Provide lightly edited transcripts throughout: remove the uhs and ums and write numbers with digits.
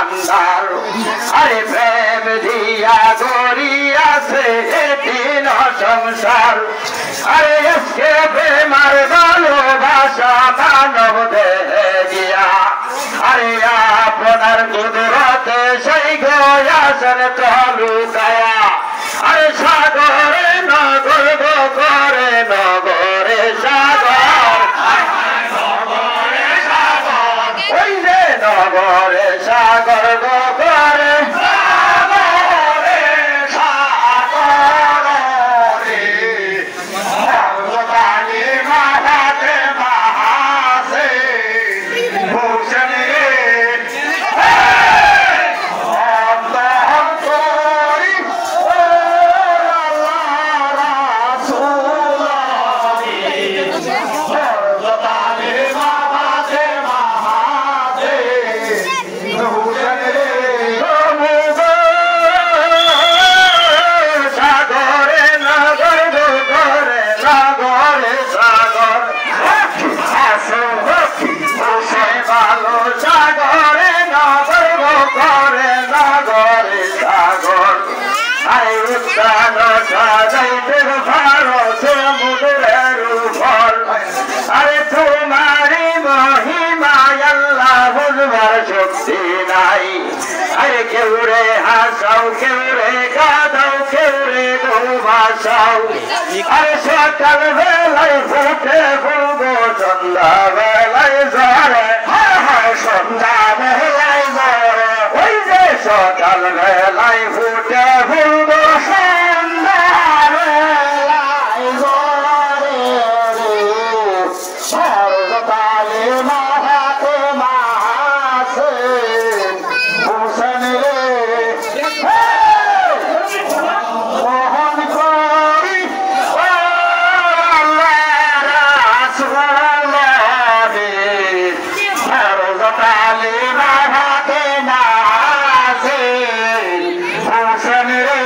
ভান্ডার আরে প্রেম দিয়া গড়িয়াছে দিন সংসার আরে আজকে প্রেমার ভালোবাসা মানব দেহে গিয়া আরে আপনার কুদরতে সেই গয়াসের তলুকায়া আরে সাগরে নগর গো করে নগরে সাগর ওই যে নগরে সাগর গো করে আরে তোমারি মহিমা আল্লাহ বুঝবার শক্তি নাই আরে কেউ রে হাসাও কেউ রে কাঁদাও কেউ রে ভাসাও আরে সকাল বেলায় ফুটে ফুলবো সন্ধ্যা বেলায় ঝরে সন্ধ্যা বেলায় ঝরে ওই যে সকাল বেলায় ফুটে ফুলবো সন্ধ্যা বেলায় ঝরে সর্বকালে মাহাতে মাহাসে ভূষণ রে মোহন করি সর্বকালে মাহাতে মাহাসে ভূষণ রে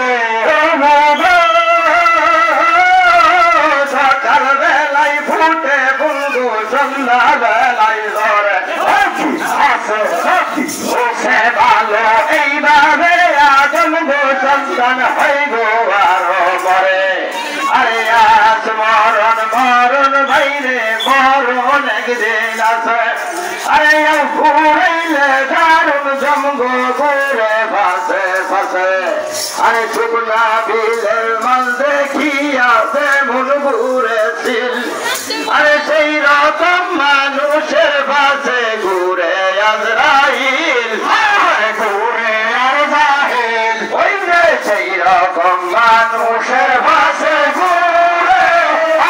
সকাল বেলায় ফুটে ফুলবো সন্ধ্যা বেলায় ঝরে সে ভালো এইভাবে জন্ম সন্তান হইব আরো মরে আরে আজ মরণ মরণ ভাইরে মরণ একদিন আছে আরে ঘুরাইলে দারুণ জমগ ঘুরে ফাঁসে ফাঁসে আরে শুকনা বিলের মান দেখিয়া তেমন ঘুরেছিল আরে সেই রকম মানুষের পাশে ঘুরে আজরাইল ঘুরে আর জাহিল ওই যে সেই রকম মানুষের পাশে ঘুরে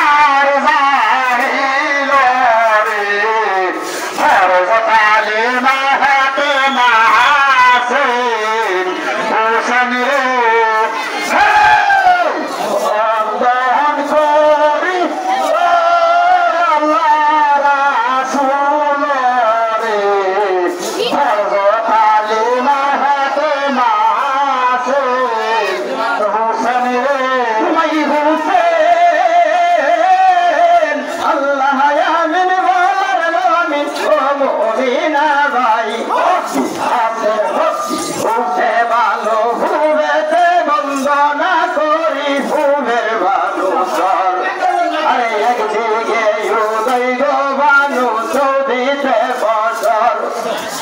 আর জাহিল রে সর্বকালে মাহাতে মাহাসেন ভূষণ রে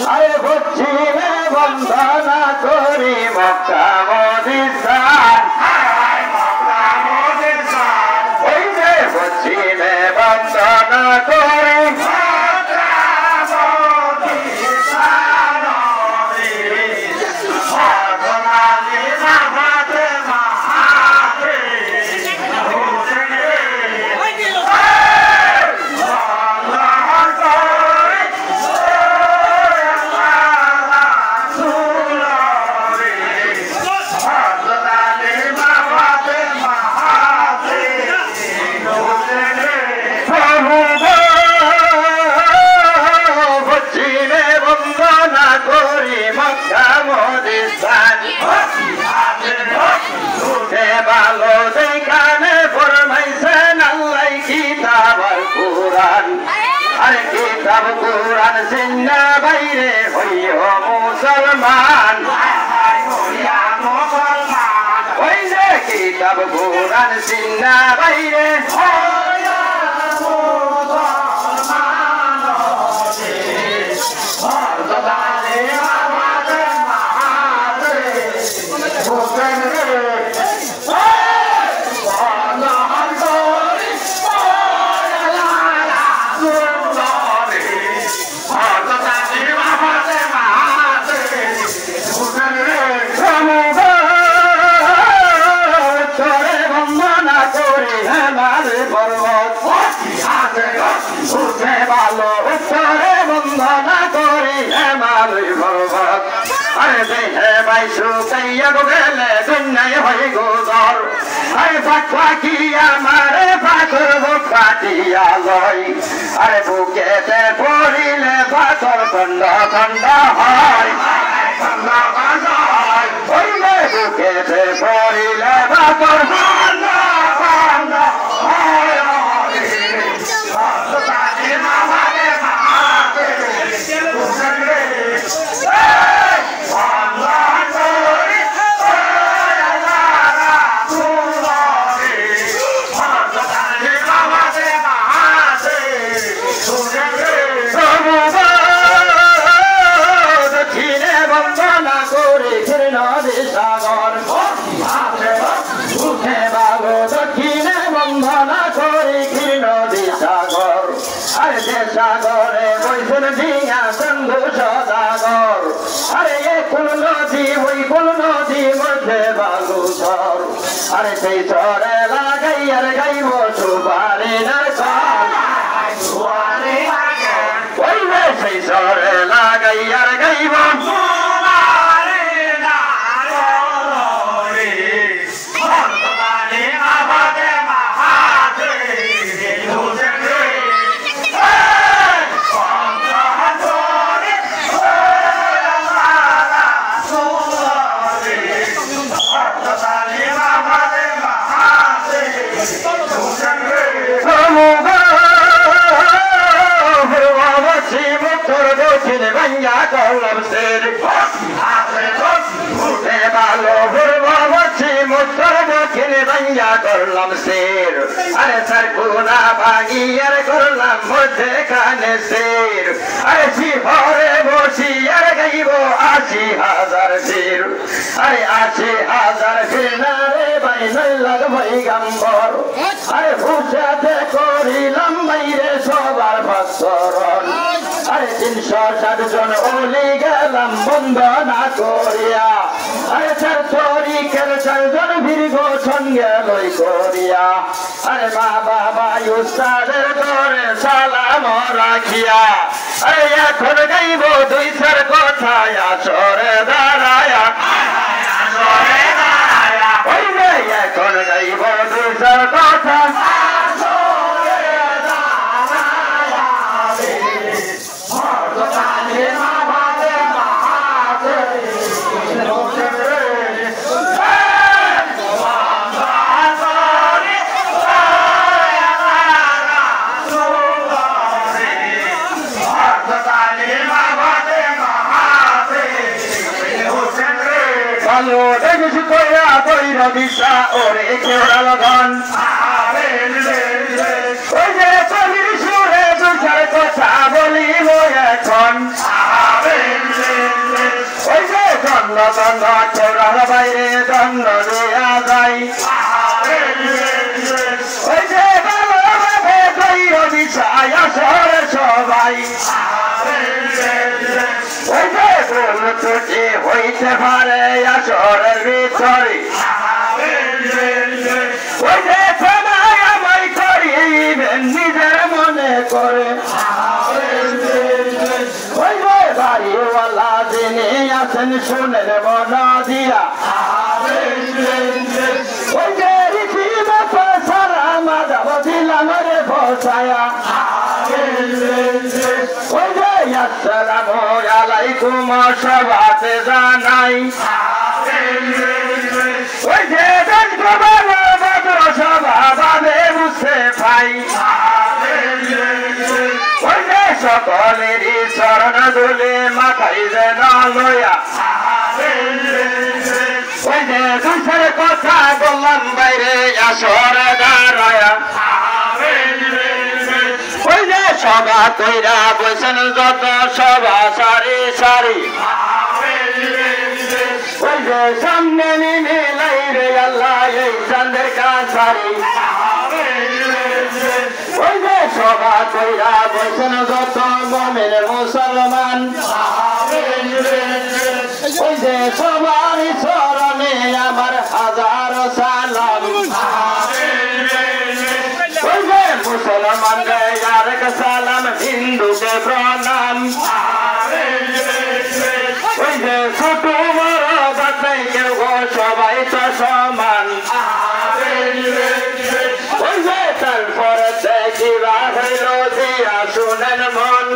আরে পশ্চিমে বন্দনা করি মক্কা মদিনার ওই যে পশ্চিমে বন্দনা করি কিতাব কুরআন সিন্না বাইরে হইও মুসলমান ওই যে কিতাব কোরআন চিন্না বাইরে বন্দনা করি হেমালয় পর্বত আরে দেহে ভাই শুকাইয়া গেলে দুনিয়ায় হয়ে গোজর আরে পাখি আমারে পাখর কাটিয়া লয় আরে বুকেতে পড়িলে পাথর খন্ড খন্ড হয় ওই বুকেতে পড়িলে পাথর খন্ড খন্ড হয় সাগরে বৈশুন ডিঙা সন্ধু সদাগর আরে এ কোন নদী ওই কোন নদী মধ্যে বালু সর আরে সেই সরে লাগাই আর গাইব সুপারি নারকল ওই সেই সরে লাগাই আর গাইব করলাম সের ভালো ভুরবাছি মুত্তর দক্ষিণে ভাইয়া করলাম সের আরে স্যার কোনা ভাঙিয়ার করলাম মধ্যে খানে সের আরে শিহরে বসি আর গাইব ৮০,০০০ ফির আরে ৮০,০০০ ফির না রে ভাই নইলাগ ভাই গাম্বর আরে ভূষাতে করিলাম বাইরে সবার ভাস্করণ আরে ৩৬০ জন ওলি গেলাম বন্দনা করিয়া আরে ৪ তরিকের ৪ জন বীরগ সঙ্গে লই করিয়া আরে মা বাবা উস্তাদের করে সালাম রাখিয়া আরে এখন গাইব ২ কথা আসরে দাঁড়ায়া ওই এখন গাইব ২ কথা দিশা ওরে কেওড়া লগন ওই যে চলির সুরে ২ কথা বলিব এখন ওই যে দণ্ড দণ্ড কেওড়ার বাইরে দণ্ড দেয়া যায় ওই যে ভালোভাবে তৈর দিশা আসরে সবাই ওই যে ভুল ত্রুটি হইতে পারে আসরের ভিতরে ওই যে সবাই আমায় করিবেন নিজের মনে করে ওই যে বাড়িওয়ালা যিনি আছেন শুনেন মন দিয়া ওই যে রীতিমতো সারা মাধব দিলাম রে বসায়া ওই যে আসসালামু আলাইকুম সবাতে জানাই ওই যে সভা বাদে বুঝতে পাই ওই যে সকলেরই চরণ ধুলে মাথায় যেন লয়া ওই যে দুঃখের কথা বললাম বাইরে আসর দাঁড়ায়া ওই যে সভা কইরা বসেন যত সভা সারি সারি ওই যে সামনে নিমে লাইরে আল্লাহ এই চাঁদের কাছারি ওই যে সভা কইরা বসেন যত মুমিন মুসলমান ওই যে সবার চরণে আমার হাজার সালাম ওই যে মুসলমান আরেক সালাম হিন্দুকে প্রণাম ওই যে ছোট বড় বাচ্চাই কেউ সবাই তো সমান ওই যে তারপরে দেখিবা হইল দিয়া শুনেন মন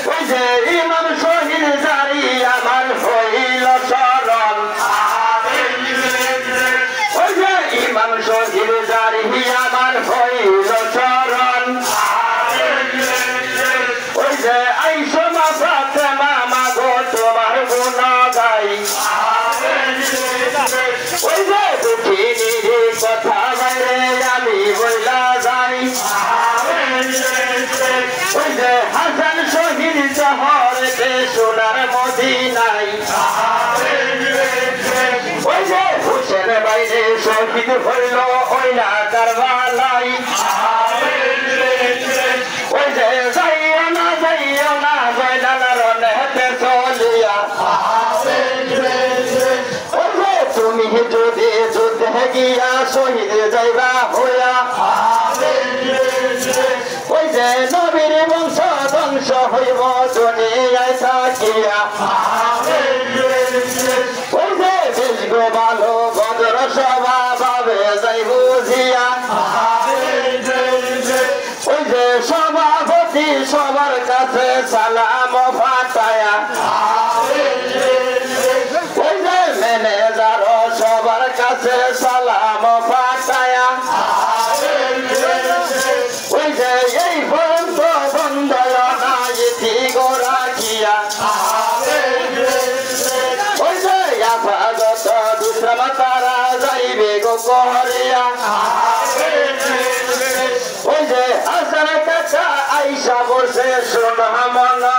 ওই যে ইমাম শহীদ জারি আমার হইল চরণ ওই যে ইমাম শহীদ জারি আমার হইল চরণ ওই যে আইসো মা ফাতেমা মাগো তোমার গুণ গাই ওই যে দুঃখিনীর কথা বাইরে আমি বইলা যাই ওই যে হাসান শহীদ শহরেতে সোনার মদিনাই ওই যে হুসেন বাইরে শহীদ হইল ওই না কারবালাই ওই যে যাইও না জয়নাল রনেতে চলিয়া ওই যে তুমি যদি যুদ্ধে গিয়া শহীদ যাইবা হইয়া ওই যে নবীর বংশ ধ্বংস হইব দুনিয়ায় থাকিয়া ওই যে বেশ গো ভালো ভদ্র সভা ভাবে যাই বুঝিয়া ওই যে সভাপতি সবার কাছে সালাম ফাটায়া ওই যে ম্যানেজার সবার কাছে সালাম ফাটায়া ওই যে এই পর্যন্ত বন্ধ না ইতি গোরাখিয়া ওই যে আপাগত বিশ্রাম তারা যাইবে গো করিয়া ওই যে আসার কাছা আইসা বসে শোনা মনা